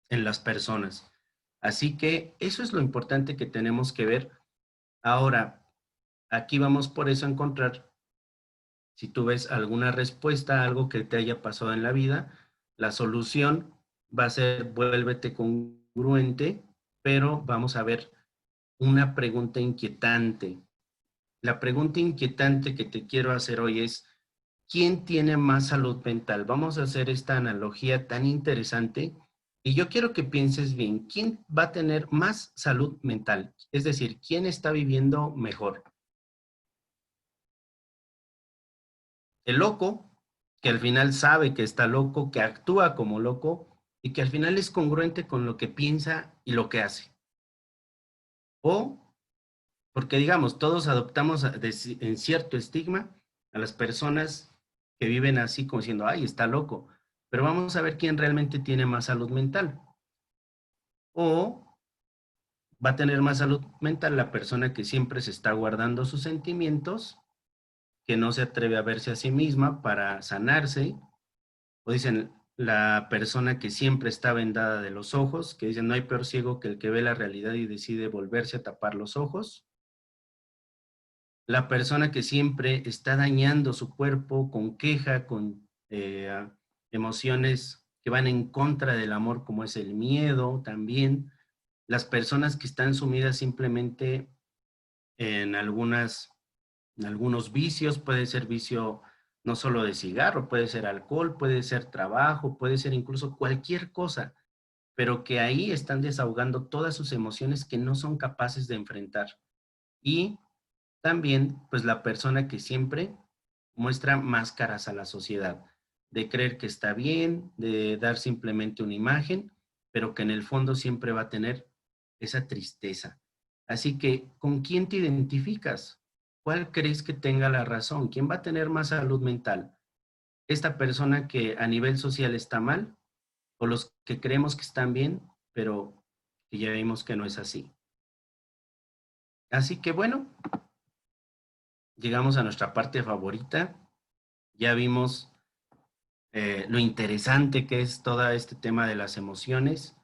las personas. Así que eso es lo importante que tenemos que ver. Ahora, aquí vamos por eso a encontrar, si tú ves alguna respuesta a algo que te haya pasado en la vida, la solución va a ser vuélvete congruente, pero vamos a ver una pregunta inquietante. La pregunta inquietante que te quiero hacer hoy es, ¿quién tiene más salud mental? Vamos a hacer esta analogía tan interesante y yo quiero que pienses bien, ¿quién va a tener más salud mental? Es decir, ¿quién está viviendo mejor? El loco, que al final sabe que está loco, que actúa como loco y que al final es congruente con lo que piensa y lo que hace. O, porque digamos, todos adoptamos en cierto estigma a las personas que viven así como diciendo, ay, está loco. Pero vamos a ver quién realmente tiene más salud mental. O va a tener más salud mental la persona que siempre se está guardando sus sentimientos, que no se atreve a verse a sí misma para sanarse. O dicen, la persona que siempre está vendada de los ojos, que dicen, no hay peor ciego que el que ve la realidad y decide volverse a tapar los ojos. La persona que siempre está dañando su cuerpo con queja, con emociones que van en contra del amor, como es el miedo también. Las personas que están sumidas simplemente en en algunos vicios, puede ser vicio no solo de cigarro, puede ser alcohol, puede ser trabajo, puede ser incluso cualquier cosa, pero que ahí están desahogando todas sus emociones que no son capaces de enfrentar. Y también, pues la persona que siempre muestra máscaras a la sociedad, de creer que está bien, de dar simplemente una imagen, pero que en el fondo siempre va a tener esa tristeza. Así que, ¿con quién te identificas? ¿Cuál crees que tenga la razón? ¿Quién va a tener más salud mental? ¿Esta persona que a nivel social está mal o los que creemos que están bien, pero que ya vimos que no es así? Así que bueno, llegamos a nuestra parte favorita. Ya vimos lo interesante que es todo este tema de las emociones.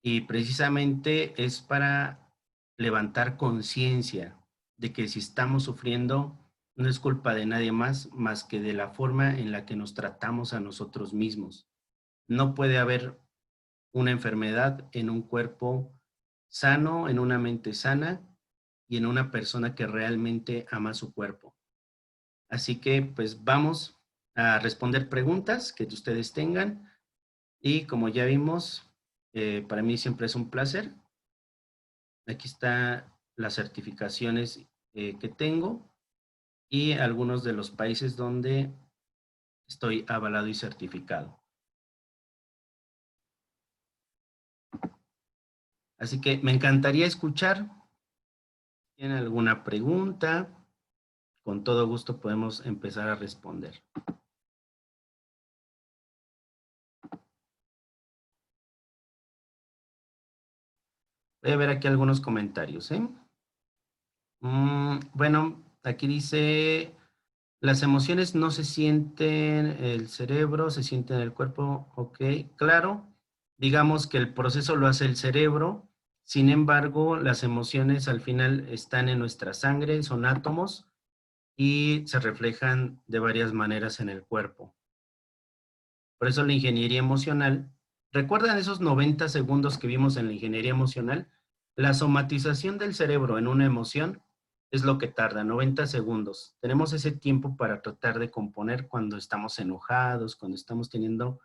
Y precisamente es para levantar conciencia de que si estamos sufriendo, no es culpa de nadie más que de la forma en la que nos tratamos a nosotros mismos. No puede haber una enfermedad en un cuerpo sano, en una mente sana y en una persona que realmente ama su cuerpo. Así que pues vamos a responder preguntas que ustedes tengan y como ya vimos, para mí siempre es un placer. Aquí están las certificaciones que tengo y algunos de los países donde estoy avalado y certificado. Así que me encantaría escuchar. ¿Tienen alguna pregunta? Con todo gusto podemos empezar a responder. Voy a ver aquí algunos comentarios, ¿eh? Bueno, aquí dice, las emociones no se sienten en el cerebro, se sienten en el cuerpo. Ok, claro. Digamos que el proceso lo hace el cerebro. Sin embargo, las emociones al final están en nuestra sangre, son átomos y se reflejan de varias maneras en el cuerpo. Por eso la ingeniería emocional, ¿recuerdan esos 90 segundos que vimos en la ingeniería emocional? La somatización del cerebro en una emoción es lo que tarda, 90 segundos. Tenemos ese tiempo para tratar de componer cuando estamos enojados, cuando estamos teniendo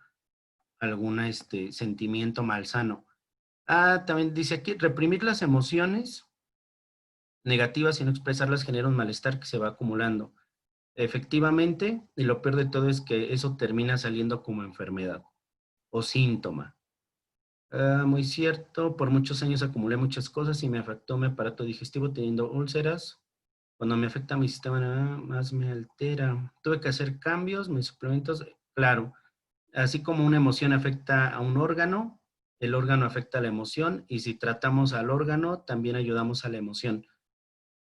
algún sentimiento malsano. También dice aquí, reprimir las emociones negativas y no expresarlas genera un malestar que se va acumulando. Efectivamente, y lo peor de todo es que eso termina saliendo como enfermedad o síntoma. Muy cierto, por muchos años acumulé muchas cosas y me afectó mi aparato digestivo teniendo úlceras. Cuando me afecta mi sistema, más me altera. Tuve que hacer cambios, mis suplementos, claro. Así como una emoción afecta a un órgano, el órgano afecta a la emoción y si tratamos al órgano, también ayudamos a la emoción.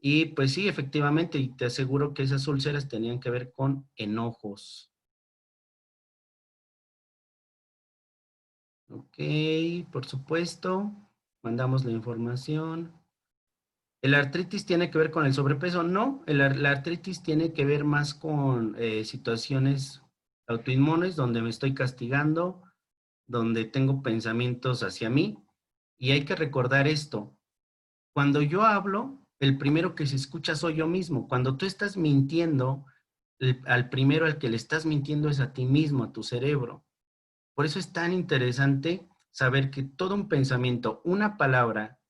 Y pues sí, efectivamente, y te aseguro que esas úlceras tenían que ver con enojos. Ok, por supuesto, mandamos la información. ¿El artritis tiene que ver con el sobrepeso? No, la artritis tiene que ver más con situaciones autoinmunes donde me estoy castigando, donde tengo pensamientos hacia mí. Y hay que recordar esto. Cuando yo hablo, el primero que se escucha soy yo mismo. Cuando tú estás mintiendo, al primero al que le estás mintiendo es a ti mismo, a tu cerebro. Por eso es tan interesante saber que todo un pensamiento, una palabra,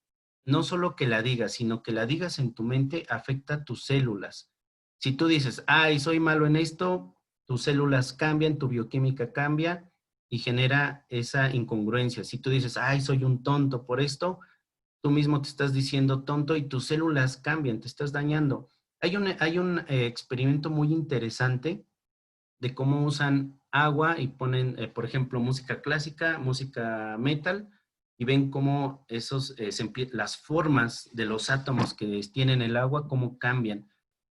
no solo que la digas, sino que la digas en tu mente afecta a tus células. Si tú dices, ay, soy malo en esto, tus células cambian, tu bioquímica cambia y genera esa incongruencia. Si tú dices, ay, soy un tonto por esto, tú mismo te estás diciendo tonto y tus células cambian, te estás dañando. Hay un experimento muy interesante de cómo usan agua y ponen, por ejemplo, música clásica, música metal, y ven cómo las formas de los átomos que tienen el agua, cómo cambian.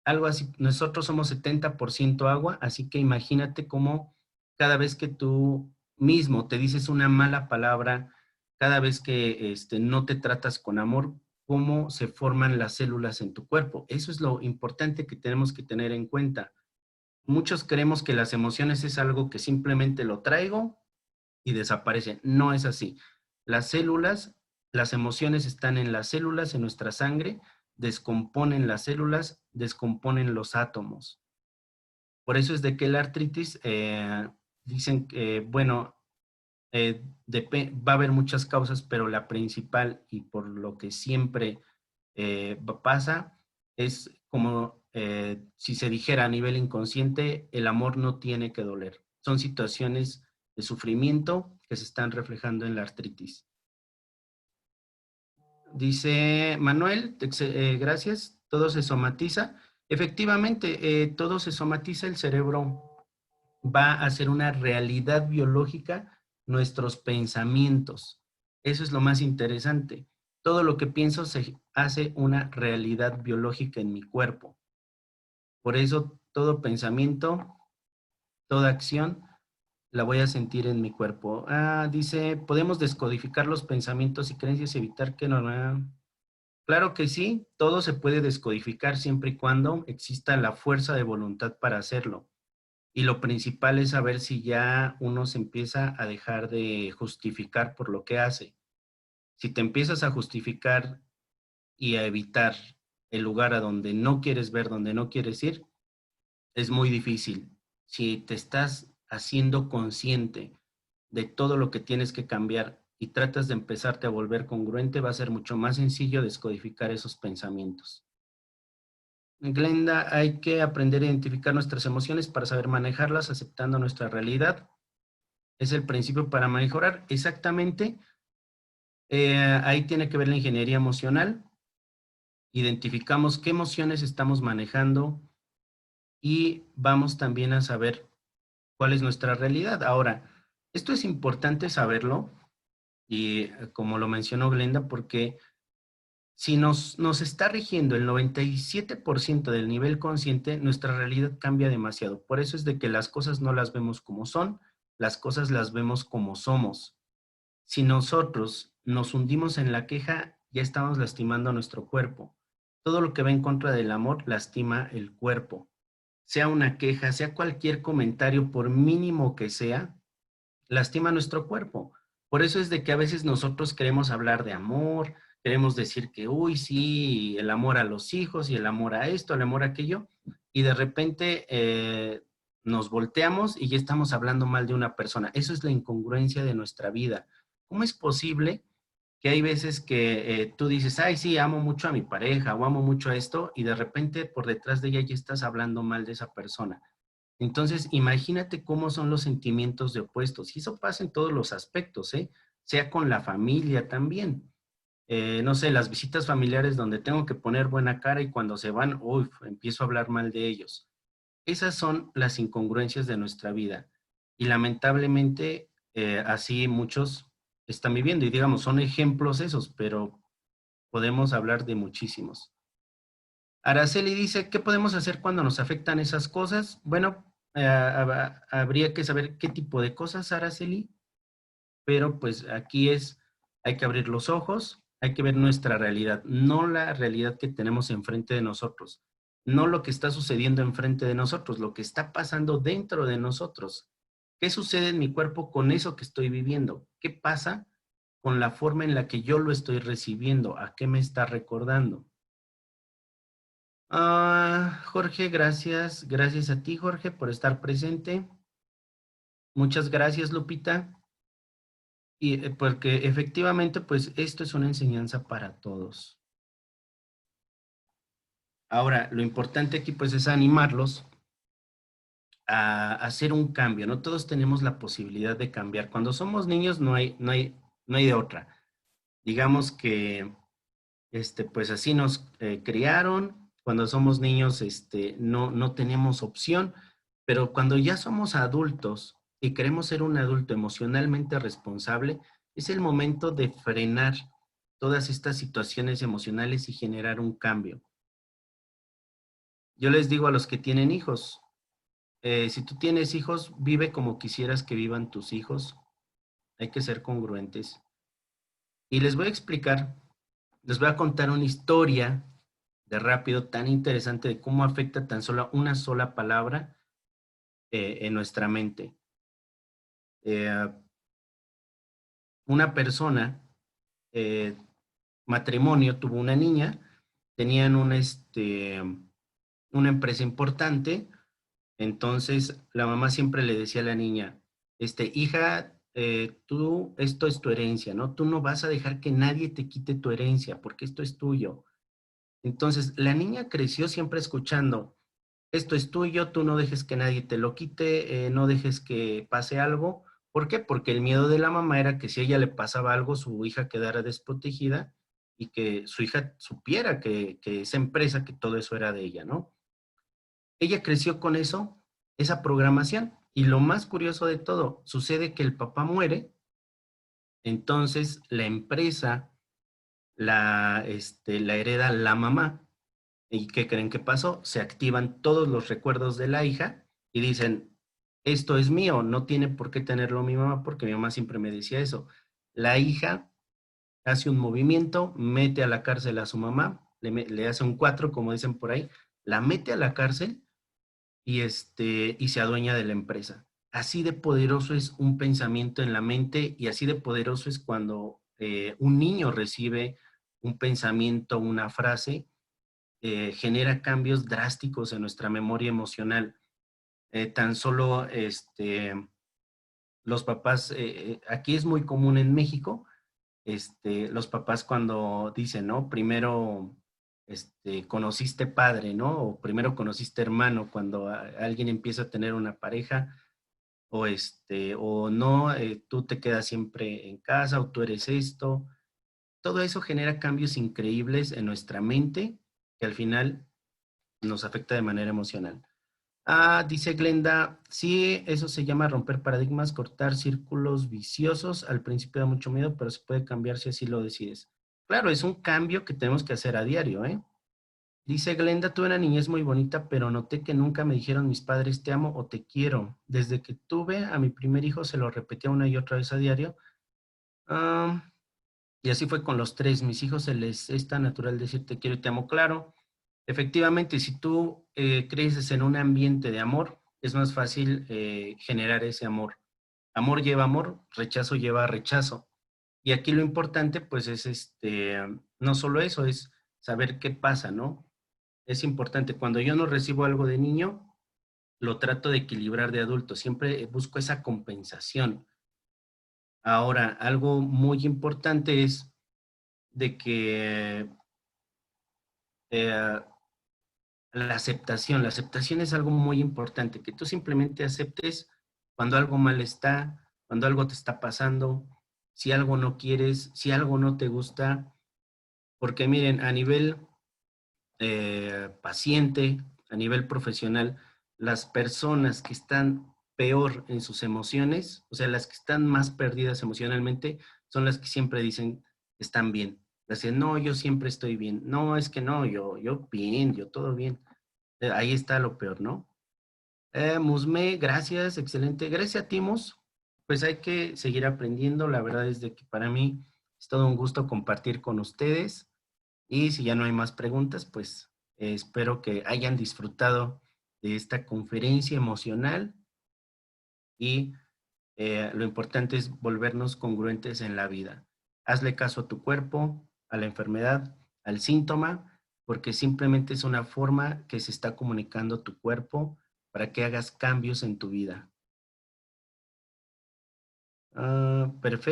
Algo así, nosotros somos 70% agua, así que imagínate cómo cada vez que tú mismo te dices una mala palabra, cada vez que no te tratas con amor, cómo se forman las células en tu cuerpo. Eso es lo importante que tenemos que tener en cuenta. Muchos creemos que las emociones es algo que simplemente lo traigo y desaparece. No es así. Las células, las emociones están en las células, en nuestra sangre, descomponen las células, descomponen los átomos. Por eso es de que la artritis, dicen que, bueno, va a haber muchas causas, pero la principal y por lo que siempre pasa es como si se dijera a nivel inconsciente, el amor no tiene que doler. Son situaciones de sufrimiento que se están reflejando en la artritis. Dice Manuel, gracias, todo se somatiza. Efectivamente, todo se somatiza, el cerebro va a ser una realidad biológica nuestros pensamientos. Eso es lo más interesante. Todo lo que pienso se hace una realidad biológica en mi cuerpo. Por eso todo pensamiento, toda acción la voy a sentir en mi cuerpo. Ah, dice, podemos descodificar los pensamientos y creencias y evitar que no... Claro que sí, todo se puede descodificar siempre y cuando exista la fuerza de voluntad para hacerlo. Y lo principal es saber si ya uno se empieza a dejar de justificar por lo que hace. Si te empiezas a justificar y a evitar el lugar a donde no quieres ver, donde no quieres ir, es muy difícil. Si te estás haciendo consciente de todo lo que tienes que cambiar y tratas de empezarte a volver congruente, va a ser mucho más sencillo descodificar esos pensamientos. Glenda, hay que aprender a identificar nuestras emociones para saber manejarlas, aceptando nuestra realidad. Es el principio para mejorar. Exactamente. Ahí tiene que ver la ingeniería emocional. Identificamos qué emociones estamos manejando y vamos también a saber cuál es nuestra realidad. Ahora, esto es importante saberlo y como lo mencionó Glenda, porque si nos está rigiendo el 97% del nivel consciente, nuestra realidad cambia demasiado. Por eso es de que las cosas no las vemos como son, las cosas las vemos como somos. Si nosotros nos hundimos en la queja, ya estamos lastimando a nuestro cuerpo. Todo lo que va en contra del amor lastima el cuerpo. Sea una queja, sea cualquier comentario, por mínimo que sea, lastima nuestro cuerpo. Por eso es de que a veces nosotros queremos hablar de amor, queremos decir que, uy, sí, el amor a los hijos y el amor a esto, el amor a aquello, y de repente nos volteamos y ya estamos hablando mal de una persona. Eso es la incongruencia de nuestra vida. ¿Cómo es posible que hay veces que tú dices, ay, sí, amo mucho a mi pareja o amo mucho a esto, y de repente por detrás de ella ya estás hablando mal de esa persona? Entonces, imagínate cómo son los sentimientos de opuestos. Y eso pasa en todos los aspectos, ¿eh? Sea con la familia también. No sé, las visitas familiares donde tengo que poner buena cara y cuando se van, uy, empiezo a hablar mal de ellos. Esas son las incongruencias de nuestra vida. Y lamentablemente, así muchos están viviendo. Y digamos, son ejemplos esos, pero podemos hablar de muchísimos. Araceli dice, ¿qué podemos hacer cuando nos afectan esas cosas? Bueno, habría que saber qué tipo de cosas, Araceli, pero pues aquí hay que abrir los ojos, hay que ver nuestra realidad, no la realidad que tenemos enfrente de nosotros, no lo que está sucediendo enfrente de nosotros, lo que está pasando dentro de nosotros. ¿Qué sucede en mi cuerpo con eso que estoy viviendo? ¿Qué pasa con la forma en la que yo lo estoy recibiendo? ¿A qué me está recordando? Jorge, gracias. Gracias a ti, Jorge, por estar presente. Muchas gracias, Lupita. Y porque efectivamente, pues esto es una enseñanza para todos. Ahora, lo importante aquí, pues, es animarlos a hacer un cambio. No todos tenemos la posibilidad de cambiar. Cuando somos niños, no hay de otra. Digamos que, pues, así nos criaron. Cuando somos niños, no tenemos opción. Pero cuando ya somos adultos y queremos ser un adulto emocionalmente responsable, es el momento de frenar todas estas situaciones emocionales y generar un cambio. Yo les digo a los que tienen hijos, si tú tienes hijos, vive como quisieras que vivan tus hijos. Hay que ser congruentes. Y les voy a explicar, les voy a contar una historia de rápido tan interesante de cómo afecta tan solo una sola palabra en nuestra mente. Eh, una persona, eh, matrimonio, tuvo una niña, tenían una empresa importante, entonces la mamá siempre le decía a la niña, hija, esto es tu herencia, ¿no? Tú no vas a dejar que nadie te quite tu herencia, porque esto es tuyo. Entonces, la niña creció siempre escuchando, esto es tuyo, tú no dejes que nadie te lo quite, no dejes que pase algo. ¿Por qué? Porque el miedo de la mamá era que si a ella le pasaba algo, su hija quedara desprotegida y que su hija supiera que esa empresa, que todo eso era de ella, ¿no? Ella creció con eso, esa programación. Y lo más curioso de todo, sucede que el papá muere, entonces la empresa la hereda la mamá. ¿Y qué creen que pasó? Se activan todos los recuerdos de la hija y dicen, esto es mío, no tiene por qué tenerlo mi mamá, porque mi mamá siempre me decía eso. La hija hace un movimiento, mete a la cárcel a su mamá, le hace un 4, como dicen por ahí, la mete a la cárcel y se adueña de la empresa. Así de poderoso es un pensamiento en la mente y así de poderoso es cuando un niño recibe un pensamiento, una frase, genera cambios drásticos en nuestra memoria emocional. Tan solo los papás, aquí es muy común en México, los papás cuando dicen, ¿no? Primero, conociste padre, ¿no? O primero conociste hermano, cuando alguien empieza a tener una pareja, o no, tú te quedas siempre en casa, o tú eres esto. Todo eso genera cambios increíbles en nuestra mente que al final nos afecta de manera emocional. Ah, dice Glenda, sí, eso se llama romper paradigmas, cortar círculos viciosos. Al principio da mucho miedo, pero se puede cambiar si así lo decides. Claro, es un cambio que tenemos que hacer a diario, ¿eh? Dice Glenda, tuve una niñez muy bonita, pero noté que nunca me dijeron mis padres te amo o te quiero. Desde que tuve a mi primer hijo se lo repetía una y otra vez a diario. Ah, y así fue con los tres. Mis hijos se les es tan natural decir te quiero y te amo. Claro, efectivamente, si tú creces en un ambiente de amor, es más fácil generar ese amor. Amor lleva amor, rechazo lleva rechazo. Y aquí lo importante, pues, es no solo eso, es saber qué pasa, ¿no? Es importante. Cuando yo no recibo algo de niño, lo trato de equilibrar de adulto. Siempre busco esa compensación. Ahora, algo muy importante es de que eh, la aceptación es algo muy importante, que tú simplemente aceptes cuando algo mal está, cuando algo te está pasando, si algo no quieres, si algo no te gusta, porque miren, a nivel paciente, a nivel profesional, las personas que están peor en sus emociones, o sea, las que están más perdidas emocionalmente, son las que siempre dicen están bien. Las que no, yo siempre estoy bien. No, es que no, yo bien, yo todo bien. Ahí está lo peor, ¿no? Musme, gracias, excelente. Gracias a Timos. Pues hay que seguir aprendiendo. La verdad es de que para mí es todo un gusto compartir con ustedes. Y si ya no hay más preguntas, pues espero que hayan disfrutado de esta conferencia emocional y lo importante es volvernos congruentes en la vida. Hazle caso a tu cuerpo, a la enfermedad, al síntoma, porque simplemente es una forma que se está comunicando tu cuerpo para que hagas cambios en tu vida. Ah, perfecto.